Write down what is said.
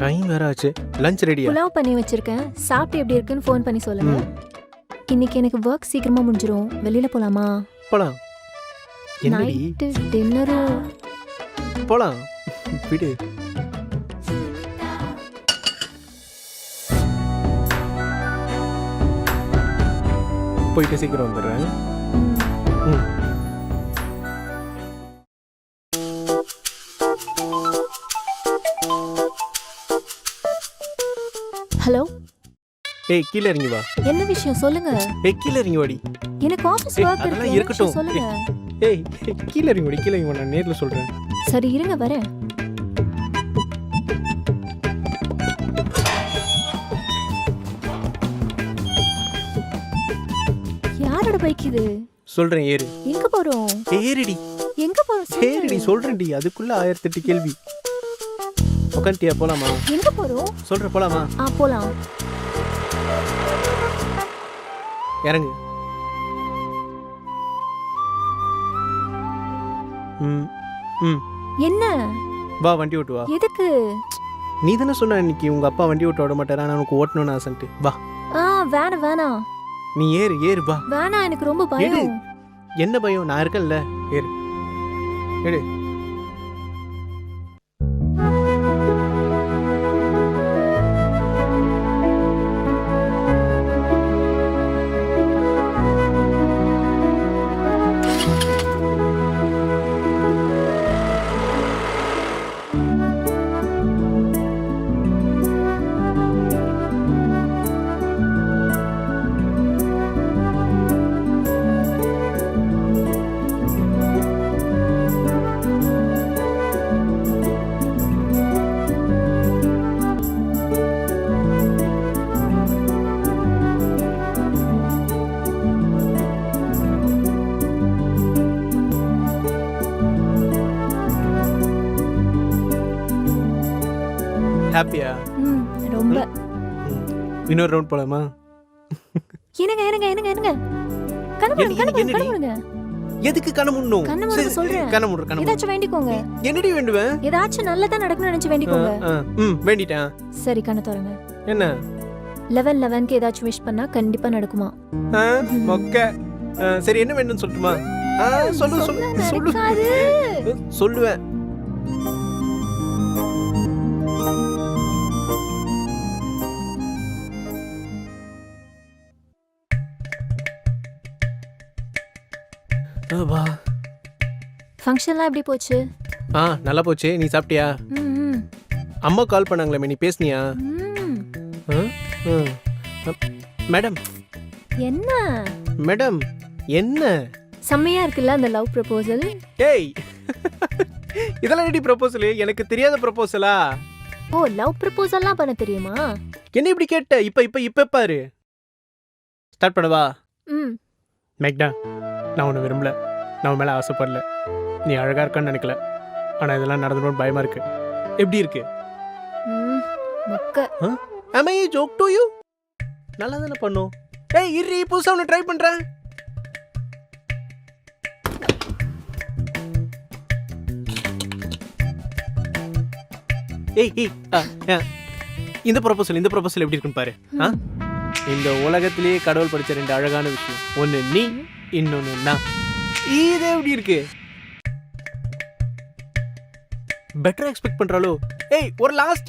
Time வேற ஆச்சு. Lunch ரெடியா? புலாவ் பண்ணி வச்சிருக்கேன். சாப்பிட்டு எப்படி இருக்குன்னு ஃபோன் பண்ணி சொல்லுங்க. இன்னைக்கு எனக்கு ஒர்க் சீக்கிரமா முடிஞ்சிரும். வெளியில போலாமா? போலாம். என்னடி? நைட்டு டின்னரும் போலாம். விடு. போயிட்டு சீக்கிரம் வந்துடுறேன். ம். ஹலோ, ஏய் கீழே இறங்கி வா. என்ன விஷயம் சொல்லுங்க. ஏய் கீழே இறங்கி வாடி. எனக்கு ஆபீஸ் ஏய், ஒர்க் அதெல்லாம் இருக்கு. இருக்கட்டும். இருக்கட்டும் சொல்லுங்க. ஏய் கீழே இறங்கி வாடி. கீழே இறங்கி வா. நான் நேர்ல சொல்றேன். சரி இருங்க வரேன். யாரோட பைக் இது? சொல்றேன் ஏறு. எங்க போறோம்? ஏறிடி. எங்க போறோம்? சொல்லு. ஏறிடி சொல்றேன்டி. அதுக்குள்ள 1008 கேள்வி. உட்காந்துட்டியா? போலாமா? எங்க போறோம்? சொல்ற போலாமா? போலாம். இறங்கு. ம் ம் என்ன? வா வண்டி ஓட்டு வா. எதுக்கு? நீ தானே சொன்ன இன்னைக்கு உங்க அப்பா வண்டி ஓட்ட விட மாட்டாரா, நான் உனக்கு ஓட்டணும்னு ஆசைன்ட்டு. வா வேணாம் வேணாம் நீ ஏறு ஏறு வா. வேணாம், எனக்கு ரொம்ப எடு. பயம். என்ன பயம்? நான் இருக்கேன்ல. ஏறு எடு. ஹாப்பியா? ரொம்ப. இன்னொரு ரவுண்ட் போலாமா? என்னங்க என்னங்க என்னங்க என்னங்க கண்ணு மூடுங்க, கண்ணு மூடுங்க, கண்ணு மூடுங்க. எதுக்கு கண்ண முன்னும்? கண்ணு மூடுங்க சொல்றேன். கண்ண மூடு கண்ண மூடு. ஏதாச்சும் வேண்டிக்கோங்க. என்னடி வேண்டுவேன்? ஏதாச்சும் நல்லதா நடக்கணும்னு நினைச்சு வேண்டிக்கோங்க. வேண்டிட்டேன். சரி கண்ணு திறங்க. என்ன? 11/11க்கு ஏதாச்சும் விஷ் பண்ணா கண்டிப்பா நடக்குமா? மொக்க. சரி என்ன வேணும்னு சொல்லட்டுமா? சொல்லு சொல்லு சொல்லு. நடக்காது. சொல்லுவேன். வா. ஃபங்க்ஷன்லாம் எப்படி போச்சு? நல்லா போச்சு. நீ சாப்பிட்டியா? ம் அம்மா கால் பண்ணாங்களே, நீ பேசுனியா? ம். மேடம் என்ன? மேடம் என்ன? செம்மையா இருக்குல்ல அந்த லவ் ப்ரொபோசல். ஏய் இதெல்லாம் எப்படி ப்ரொபோசல்? எனக்கு தெரியாத ப்ரொபோசலா? லவ் ப்ரொபோசல்லாம் பண்ண தெரியுமா? என்ன இப்படி கேட்ட? இப்ப பாரு. ஸ்டார்ட் பண்ணவா? மேக்டா, நான் உன்னை விரும்பல. நான் உன் மேலே ஆசைப்படல. நீ அழகா இருக்கான்னு நினைக்கல. ஆனால் இதெல்லாம் நடந்துடும் பயமா இருக்கு. எப்படி இருக்கு? மொக்க. am I a joke to you? நல்லா தானே பண்ணோம். ஏய் இரு, புதுசா ஒன்று ட்ரை பண்றேன். இந்த ப்ரொபோசல் எப்படி இருக்குன்னு பாரு. இந்த உலகத்திலேயே கடவுள் படிச்ச 2 அழகான விஷயம். ஒன்னு நீ, இன்னொன்னு நான். இது எப்படி இருக்கு? பெட்டரா எக்ஸ்பெக்ட் பண்றாளோ? ஏய் ஒரு லாஸ்ட்